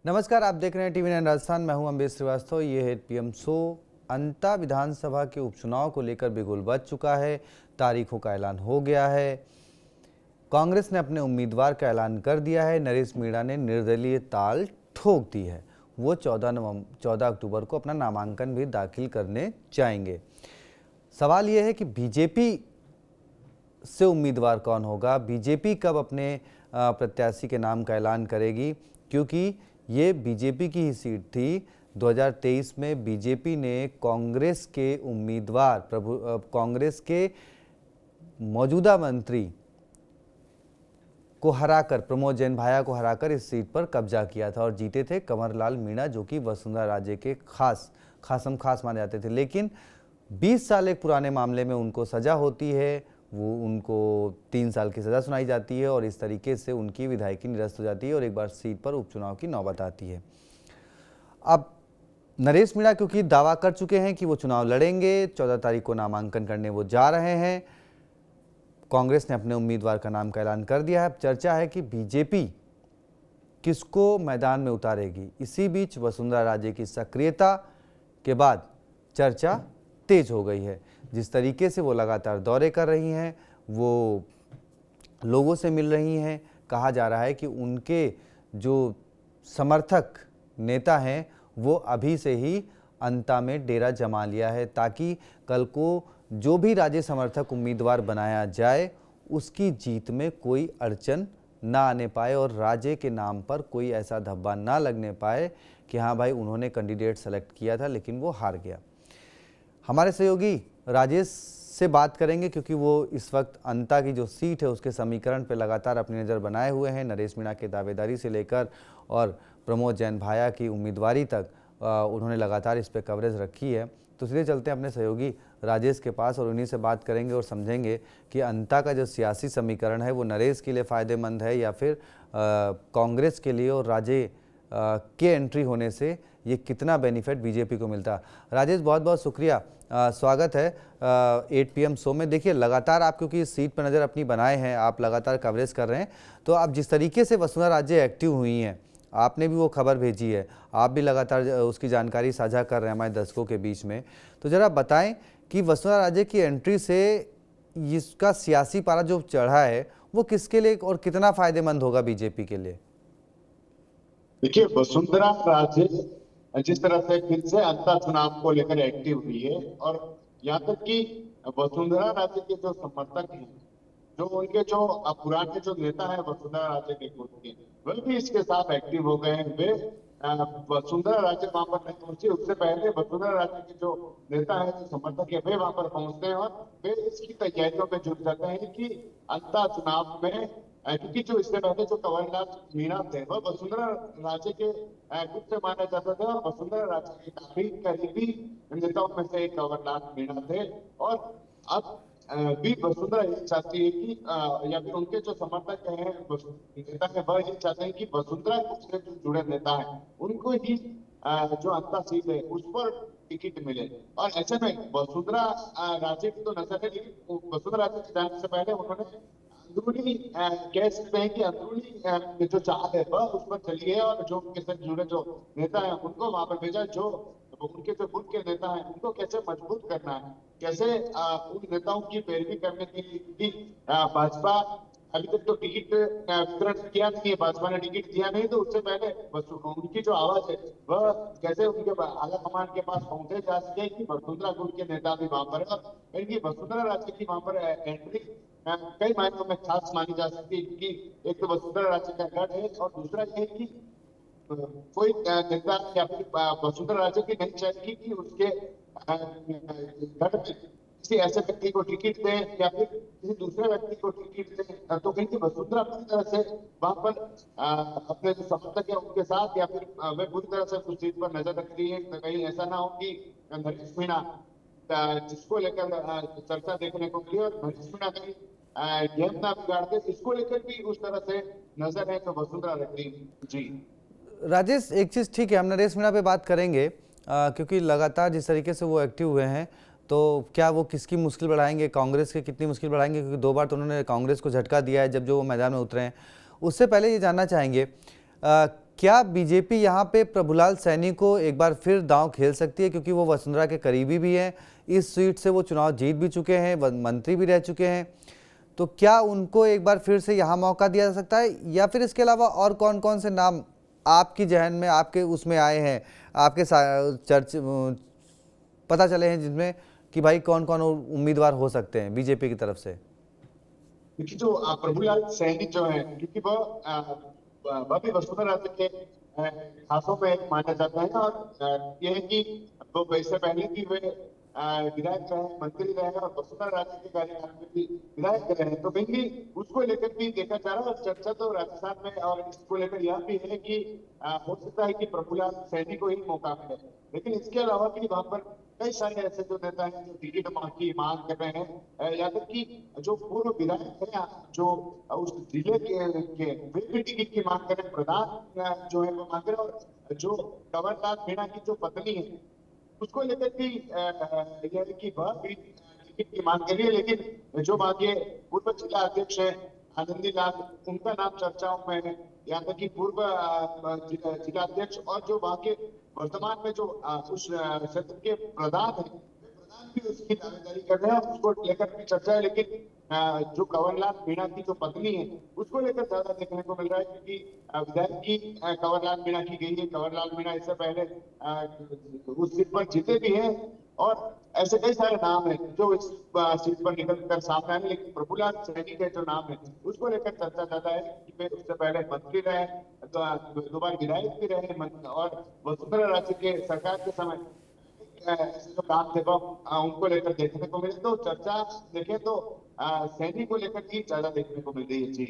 नमस्कार, आप देख रहे हैं टीवी 9 राजस्थान। मैं हूं अम्बेश श्रीवास्तव। ये है पीएम शो। अंता विधानसभा के उपचुनाव को लेकर बिगुल बज चुका है। तारीखों का ऐलान हो गया है। कांग्रेस ने अपने उम्मीदवार का ऐलान कर दिया है। नरेश मीणा ने निर्दलीय ताल ठोक दी है। वो 14 अक्टूबर को अपना नामांकन भी दाखिल करने जाएंगे। सवाल यह है कि बीजेपी से उम्मीदवार कौन होगा, बीजेपी कब अपने प्रत्याशी के नाम का ऐलान करेगी, क्योंकि ये बीजेपी की ही सीट थी। 2023 में बीजेपी ने कांग्रेस के उम्मीदवार कांग्रेस के मौजूदा मंत्री को हराकर, प्रमोद जैन भाया को हराकर इस सीट पर कब्जा किया था और जीते थे कंवरलाल मीणा, जो कि वसुंधरा राजे के खास माने जाते थे। लेकिन 20 साल एक पुराने मामले में उनको सजा होती है, वो उनको 3 साल की सज़ा सुनाई जाती है और इस तरीके से उनकी विधायकी निरस्त हो जाती है और एक बार सीट पर उपचुनाव की नौबत आती है। अब नरेश मीणा क्योंकि दावा कर चुके हैं कि वो चुनाव लड़ेंगे, 14 तारीख को नामांकन करने वो जा रहे हैं। कांग्रेस ने अपने उम्मीदवार का नाम का ऐलान कर दिया है। अब चर्चा है कि बीजेपी किसको मैदान में उतारेगी। इसी बीच वसुंधरा राजे की सक्रियता के बाद चर्चा तेज हो गई है। जिस तरीके से वो लगातार दौरे कर रही हैं, वो लोगों से मिल रही हैं, कहा जा रहा है कि उनके जो समर्थक नेता हैं वो अभी से ही अंता में डेरा जमा लिया है, ताकि कल को जो भी राजे समर्थक उम्मीदवार बनाया जाए उसकी जीत में कोई अड़चन ना आने पाए और राजे के नाम पर कोई ऐसा धब्बा ना लगने पाए कि हाँ भाई, उन्होंने कैंडिडेट सेलेक्ट किया था लेकिन वो हार गया। हमारे सहयोगी राजेश से बात करेंगे, क्योंकि वो इस वक्त अंता की जो सीट है उसके समीकरण पर लगातार अपनी नज़र बनाए हुए हैं। नरेश मीणा के दावेदारी से लेकर और प्रमोद जैन भाया की उम्मीदवारी तक उन्होंने लगातार इस पर कवरेज रखी है। तो सीधे चलते हैं अपने सहयोगी राजेश के पास और उन्हीं से बात करेंगे और समझेंगे कि अंता का जो सियासी समीकरण है वो नरेश के लिए फ़ायदेमंद है या फिर कांग्रेस के लिए, और राजे के एंट्री होने से ये कितना बेनिफिट बीजेपी को मिलता। राजेश, बहुत बहुत शुक्रिया, स्वागत है 8 PM शो में। देखिए, लगातार आप क्योंकि इस सीट पर नज़र अपनी बनाए हैं, आप लगातार कवरेज कर रहे हैं, तो आप जिस तरीके से वसुंधरा राजे एक्टिव हुई हैं, आपने भी वो खबर भेजी है, आप भी लगातार उसकी जानकारी साझा कर रहे हैं हमारे दर्शकों के बीच में। तो ज़रा बताएं कि वसुंधरा राजे की एंट्री से इसका सियासी पारा जो चढ़ा है वो किसके लिए और कितना फ़ायदेमंद होगा बीजेपी के लिए? देखिए, वसुंधरा राजे जिस तरह से फिर से अंता चुनाव को लेकर एक्टिव हुई है, और यहाँ तक कि वसुंधरा राजे के जो समर्थक हैं, जो उनके जो पुराने जो नेता है वसुंधरा राजे के गुट के, वे भी इसके साथ एक्टिव हो गए हैं। वे वसुंधरा राजे वहां पर नहीं पहुंची, उससे पहले वसुंधरा राजे के जो नेता है, जो समर्थक है, वे वहां पर पहुंचते हैं और वे इसकी तैयारियों में जुट जाते हैं कि अंता चुनाव में, क्योंकि जो इससे पहले जो कंवरलाल मीणा थे वह वसुंधरा राजे के गुट से माना जाता था और वसुंधरा राजे के काफी करीबी नेताओं में से एक कंवरलाल मीणा थे। और अब भी वसुंधरा ये चाहती है कि या फिर उनके जो समर्थक हैं, नेता है, वह ये चाहते हैं कि वसुंधरा से जो जुड़े नेता हैं उनको ही जो अंता सीट है उस पर टिकट मिले। और ऐसे में वसुंधरा राजे की तो नजर है, लेकिन वसुंधरा राजे के जाने से पहले उन्होंने अंदरूनी कह सकते हैं कि अंदरूनी जो चाल है वह उस पर चली है और जो उनके साथ जुड़े जो नेता है उनको वहां पर भेजा। जो उनके जो गुट के नेता हैं उनको कैसे मजबूत करना है, कैसे उन नेताओं की पैरवी करने के लिए भाजपा अभी तक तो टिकट वितरण किया नहीं है, भाजपा ने टिकट दिया नहीं, तो उससे पहले उनकी जो आवाज है वह कैसे उनके आला कमान के पास पहुंचे जा सके कि वसुंधरा गुट के नेता भी वहां पर है। और इनकी वसुंधरा राजे की वहां पर एंट्री कई मायनों में खास मानी जा सकती है, क्योंकि एक तो वसुंधरा राजे का गढ़ है और दूसरा ये है कि कोई नेता या फिर वसुंधरा राजे की नहीं चाहेगी कि उसके गढ़ में किसी ऐसे व्यक्ति को टिकट दे या फिर किसी दूसरे व्यक्ति को टिकट दे, तो कहीं वसुंधरा पूरी तरह से वहां पर अपने जो समर्थक है उनके साथ या फिर वे पूरी तरह से उस चीज पर नजर रख रही है। तो कहीं ऐसा ना हो कि नरेश मीणा, जिसको लेकर चर्चा देखने को मिली, और नरेश मीणा कहीं गेम ना बिगाड़ दे, इसको लेकर भी उस तरह से नजर है तो वसुंधरा रख रही। जी राजेश, एक चीज़ ठीक है, हम नरेश मीणा पे बात करेंगे, क्योंकि लगातार जिस तरीके से वो एक्टिव हुए हैं, तो क्या वो किसकी मुश्किल बढ़ाएंगे, कांग्रेस की कितनी मुश्किल बढ़ाएंगे, क्योंकि 2 बार तो उन्होंने कांग्रेस को झटका दिया है जब जो वो मैदान में उतरे हैं। उससे पहले ये जानना चाहेंगे क्या बीजेपी यहाँ पे प्रभुलाल सैनी को एक बार फिर दांव खेल सकती है, क्योंकि वो वसुंधरा के करीबी भी हैं, इस सीट से वो चुनाव जीत भी चुके हैं, मंत्री भी रह चुके हैं, तो क्या उनको एक बार फिर से यहाँ मौका दिया जा सकता है? या फिर इसके अलावा और कौन कौन से नाम आपकी जहन में, आपके उसमें आए हैं, आपके पता चले हैं जिसमें कि भाई कौन कौन उम्मीदवार हो सकते हैं बीजेपी की तरफ से? देखिए जो प्रभुलाल सैनी जो है, क्योंकि वह भी वसुंधरा राजे के खासों में एक माना जाता है, और यह है कि वो इससे पहले कि वे विधायक रहे, मंत्री रहे और वसुंधरा राजे के कार्यकाल में भी विधायक रहे, तो मेनली उसको लेकर भी देखा जा रहा है। और चर्चा तो राजस्थान में और इसको लेकर यह भी है कि हो सकता है कि प्रभुलाल सैनी को ही मौका मिले, लेकिन इसके अलावा भी वहां पर कई सारे ऐसे जो नेता हैं जो टिकट की मांग कर रहे हैं, या तक कि जो पूर्व विधायक है जो उस जिले के वे भी टिकट की मांग कर रहे हैं। प्रधान जो है वो मांग रहे हैं, और जो कंवरलाल मीणा की जो पत्नी है उसको लेकर भी यह है कि वह भी टिकट की मांग कर रही है, लेकिन जो बाकी पूर्व जिला अध्यक्ष है आनंदी लाल, उनका नाम चर्चाओं में है। यहाँ तक कि पूर्व जिला अध्यक्ष और जो वहाँ के वर्तमान में जो उस क्षेत्र के प्रधान है, प्रधान भी उसकी दावेदारी कर रहे हैं, उसको लेकर भी चर्चा है। लेकिन जो कंवरलाल मीणा की जो पत्नी है उसको लेकर ज्यादा देखने को मिल रहा है, क्योंकि विधायक की कंवरलाल मीणा की गई है। कंवरलाल मीणा इससे पहले उस सीट पर जीते भी हैं, और ऐसे कई सारे नाम हैं जो इस सीट पर निकल कर सामने आए, लेकिन प्रभुलाल सैनी के जो नाम है उसको लेकर चर्चा ज्यादा है कि वे उससे पहले मंत्री रहे, दो बार विधायक भी रहे, और वसुंधरा राजे के सरकार के समय ऐसे जो काम थे वो उनको लेकर देखने को मिले। तो चर्चा देखें तो सैनी को लेकर ही ज्यादा देखने को मिल रही है। जी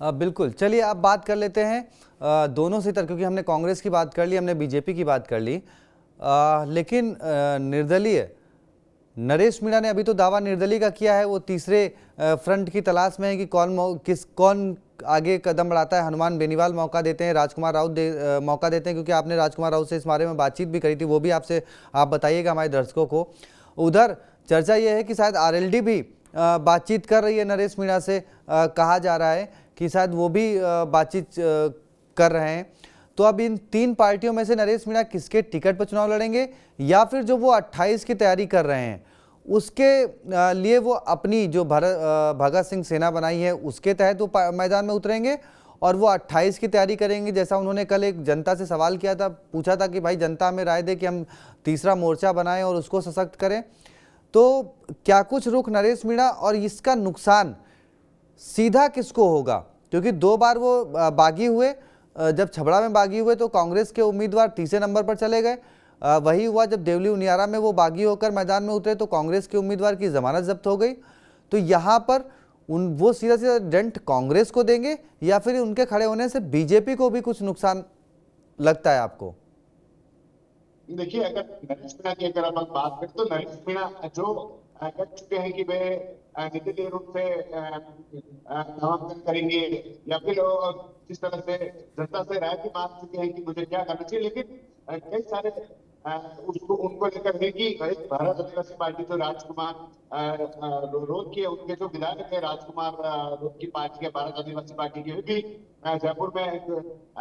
बिल्कुल, चलिए अब बात कर लेते हैं दोनों से तरफ, क्योंकि हमने कांग्रेस की बात कर ली, हमने बीजेपी की बात कर ली, लेकिन निर्दलीय नरेश मीणा ने अभी तो दावा निर्दलीय का किया है, वो तीसरे फ्रंट की तलाश में है कि कौन आगे कदम बढ़ाता है। हनुमान बेनीवाल मौका देते हैं, राजकुमार राउत मौका देते हैं, क्योंकि आपने राजकुमार राउत से इस बारे में बातचीत भी करी थी, वो भी आप बताइएगा हमारे दर्शकों को। उधर चर्चा ये है कि शायद आरएलडी भी बातचीत कर रही है नरेश मीणा से, कहा जा रहा है कि शायद वो भी बातचीत कर रहे हैं। तो अब इन तीन पार्टियों में से नरेश मीणा किसके टिकट पर चुनाव लड़ेंगे, या फिर जो वो 28 की तैयारी कर रहे हैं उसके लिए वो अपनी जो भगत सिंह सेना बनाई है उसके तहत वो मैदान में उतरेंगे, और वो 28 की तैयारी करेंगे। जैसा उन्होंने कल एक जनता से सवाल किया था, पूछा था कि भाई जनता हमें राय दे कि हम तीसरा मोर्चा बनाएं और उसको सशक्त करें। तो क्या कुछ रुख नरेश मीणा, और इसका नुकसान सीधा किसको होगा? क्योंकि 2 बार वो बागी हुए, जब छबड़ा में बागी हुए तो कांग्रेस के उम्मीदवार तीसरे नंबर पर चले गए, वही हुआ जब देवली उनियारा में वो बागी होकर मैदान में उतरे तो कांग्रेस के उम्मीदवार की जमानत जब्त हो गई। तो यहाँ पर वो सीधा सीधा डेंट कांग्रेस को देंगे, या फिर उनके खड़े होने से बीजेपी को भी कुछ नुकसान लगता है आपको? देखिए, अगर नरेश मीणा की अगर अपन बात करें तो नरेश मीणा जो कह चुके हैं कि वे निर्दलीय रूप से नामांकन करेंगे, या फिर जिस तरह से जनता से राय भी मांग चुके हैं कि मुझे क्या करना चाहिए, लेकिन कई सारे उसको उनको लेकर है कि एक भारत आदिवासी पार्टी जो राजकुमार रोड की है, उनके जो विधायक है राजकुमार रोड की पार्टी है, भारत आदिवासी पार्टी की, भी जयपुर में एक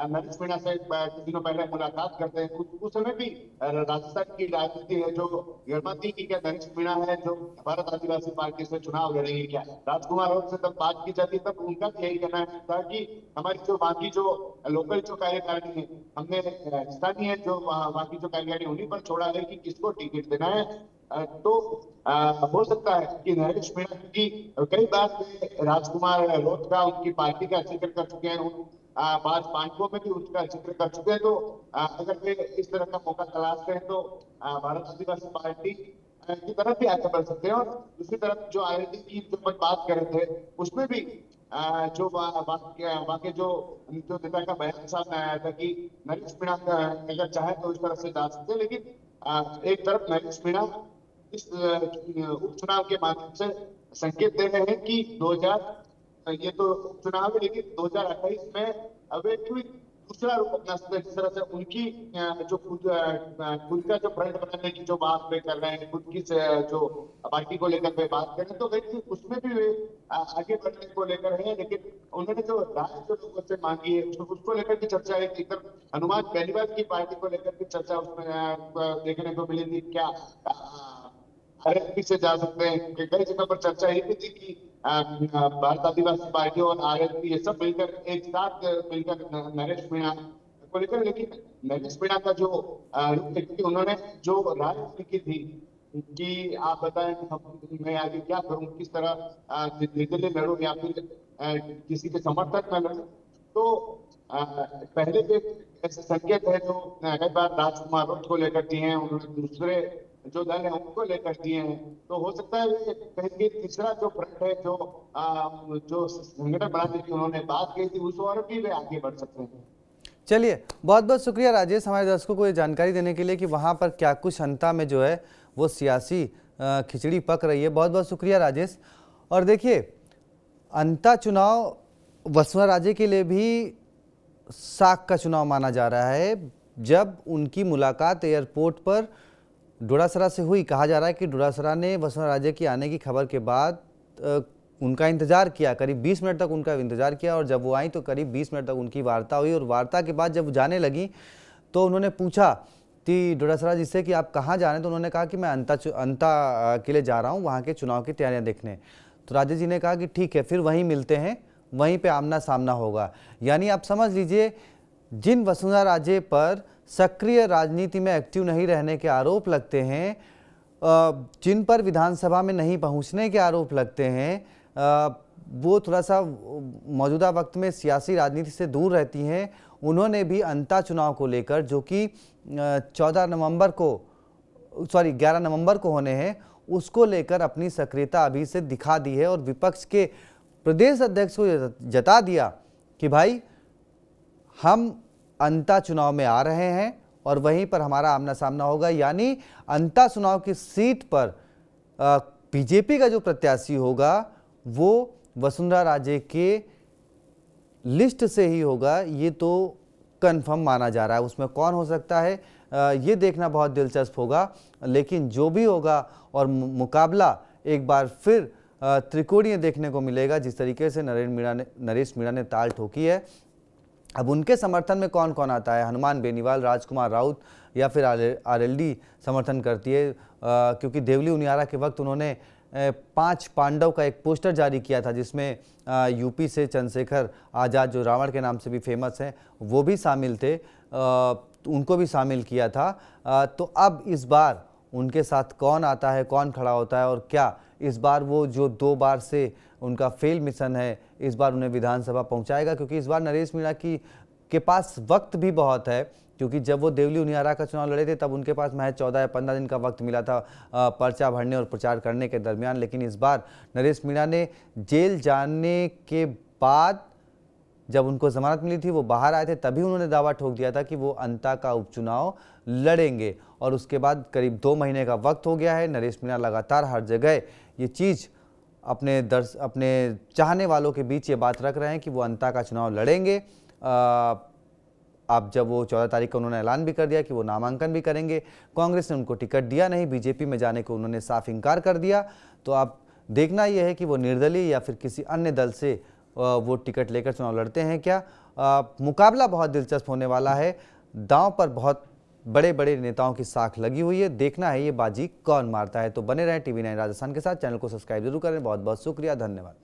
नरेश मीणा से कुछ दिनों पहले मुलाकात करते हैं। उस समय भी राजस्थान की राजनीति है जो गणमाती की क्या नरेश मीणा है जो भारत आदिवासी पार्टी से चुनाव लड़ेंगे क्या। राजकुमार रोड से तब बात की जाती तब उनका यही कहना था कि हमारी जो बाकी जो लोकल जो कार्यकारिणी है, हमने स्थानीय जो बाकी जो कार्यकारिणी उन्हीं पर छोड़ा है कि किसको टिकट देना है। तो हो सकता है कि नरेश मीणा की कई बार राजकुमार रोड का उनकी पार्टी का जिक्र कर चुके हैं, पांच पांडवों में भी उनका जिक्र कर चुके हैं। तो अगर वे इस तरह का मौका तलाशते हैं तो भारत आदिवासी पार्टी की तरफ भी आगे बढ़ सकते हैं। और दूसरी तरफ जो आरएलडी की जो बात कर रहे थे उसमें भी जो वहाँ के जो नेता का बयान सामने आया था कि नरेश मीणा अगर चाहे तो इस तरफ से जा सकते हैं, लेकिन एक तरफ नरेश मीणा इस उपचुनाव के माध्यम से संकेत दे रहे हैं कि 2000 ये तो उपचुनाव है, लेकिन 2028 में अब एक दूसरा रूप अपना सकते हैं। जिस तरह से उनकी जो खुद का जो फ्रंट बनाने की जो बात वे कर रहे हैं, खुद की जो पार्टी को लेकर वे बात कर रहे हैं, तो देखिए उसमें भी वे आगे बढ़ने को लेकर है। लेकिन उन्होंने जो राय जो लोगों से मांगी है उसको लेकर भी चर्चा है कि इधर हनुमान बेनीवाल की पार्टी को लेकर भी चर्चा उसमें देखने को मिली थी। क्या आरएलपी से जा सकते हैं, क्योंकि कई जगह पर चर्चा ये भी थी कि भारत आदिवासी पार्टी और आरएलपी ये सब मिलकर एक साथ मिलकर नरेश मीणा को लेकर। लेकिन नरेश मीणा का जो रुख है, क्योंकि उन्होंने जो राय लिखी थी कि आप बताएं मैं आगे क्या करूं, किस तरह निर्दलीय लड़ूं या फिर किसी के समर्थक में लड़ूं, तो पहले भी ऐसे संकेत है जो कई बार राजकुमार रोड को लेकर दिए हैं, उन्होंने दूसरे जो दल है उनको लेकर दिए हैं। तो हो सकता है कहीं तीसरा जो फ्रंट है जो संगठन बनाने की उन्होंने बात की थी उस और भी वे आगे बढ़ सकते हैं। चलिए, बहुत बहुत शुक्रिया राजेश हमारे दर्शकों को ये जानकारी देने के लिए कि वहाँ पर क्या कुछ अंता में जो है वो सियासी खिचड़ी पक रही है। बहुत बहुत शुक्रिया राजेश। और देखिए, अंता चुनाव वसुंधरा राजे के लिए भी साख का चुनाव माना जा रहा है। जब उनकी मुलाकात एयरपोर्ट पर डोडासरा से हुई, कहा जा रहा है कि डोडासरा ने वसुंधरा राजे की आने की खबर के बाद उनका इंतजार किया, करीब 20 मिनट तक उनका इंतजार किया, और जब वो आई तो करीब 20 मिनट तक उनकी वार्ता हुई। और वार्ता के बाद जब वो जाने लगी तो उन्होंने पूछा कि डोडासरा जी से कि आप कहाँ जा रहे हैं, तो उन्होंने कहा कि मैं अंता के लिए जा रहा हूँ, वहाँ के चुनाव की तैयारियाँ देखने। तो राजे जी ने कहा कि ठीक है, फिर वहीं मिलते हैं, वहीं पे आमना सामना होगा। यानी आप समझ लीजिए, जिन वसुंधरा राजे पर सक्रिय राजनीति में एक्टिव नहीं रहने के आरोप लगते हैं, जिन पर विधानसभा में नहीं पहुंचने के आरोप लगते हैं, वो थोड़ा सा मौजूदा वक्त में सियासी राजनीति से दूर रहती हैं, उन्होंने भी अंता चुनाव को लेकर, जो कि 11 नवंबर को होने हैं, उसको लेकर अपनी सक्रियता अभी से दिखा दी है। और विपक्ष के प्रदेश अध्यक्ष को जता दिया कि भाई हम अंता चुनाव में आ रहे हैं और वहीं पर हमारा आमना सामना होगा। यानी अंता चुनाव की सीट पर बीजेपी का जो प्रत्याशी होगा वो वसुंधरा राजे के लिस्ट से ही होगा, ये तो कंफर्म माना जा रहा है। उसमें कौन हो सकता है ये देखना बहुत दिलचस्प होगा। लेकिन जो भी होगा, और मुकाबला एक बार फिर त्रिकोणीय देखने को मिलेगा। जिस तरीके से नरेश मीणा ने ताल ठोकी है, अब उनके समर्थन में कौन कौन आता है, हनुमान बेनीवाल, राजकुमार राउत या फिर आरएलडी समर्थन करती है, क्योंकि देवली उनियारा के वक्त उन्होंने 5 पांडव का एक पोस्टर जारी किया था, जिसमें यूपी से चंद्रशेखर आज़ाद, जो रावण के नाम से भी फेमस हैं, वो भी शामिल थे, उनको भी शामिल किया था। तो अब इस बार उनके साथ कौन आता है, कौन खड़ा होता है, और क्या इस बार वो जो 2 बार से उनका फेल मिशन है, इस बार उन्हें विधानसभा पहुंचाएगा। क्योंकि इस बार नरेश मीणा के पास वक्त भी बहुत है, क्योंकि जब वो देवली उनियारा का चुनाव लड़े थे तब उनके पास महज 14 या 15 दिन का वक्त मिला था पर्चा भरने और प्रचार करने के दरमियान। लेकिन इस बार नरेश मीणा ने जेल जाने के बाद, जब उनको जमानत मिली थी, वो बाहर आए थे, तभी उन्होंने दावा ठोक दिया था कि वो अंता का उपचुनाव लड़ेंगे। और उसके बाद करीब 2 महीने का वक्त हो गया है। नरेश मीणा लगातार हर जगह ये चीज़ अपने चाहने वालों के बीच ये बात रख रहे हैं कि वो अंता का चुनाव लड़ेंगे। अब जब वो 14 तारीख को उन्होंने ऐलान भी कर दिया कि वो नामांकन भी करेंगे, कांग्रेस ने उनको टिकट दिया नहीं, बीजेपी में जाने को उन्होंने साफ इनकार कर दिया। तो अब देखना यह है कि वो निर्दलीय या फिर किसी अन्य दल से वो टिकट लेकर चुनाव लड़ते हैं क्या। मुकाबला बहुत दिलचस्प होने वाला है। दांव पर बहुत बड़े बड़े नेताओं की साख लगी हुई है। देखना है ये बाजी कौन मारता है। तो बने रहें TV9 राजस्थान के साथ। चैनल को सब्सक्राइब जरूर करें। बहुत बहुत शुक्रिया, धन्यवाद।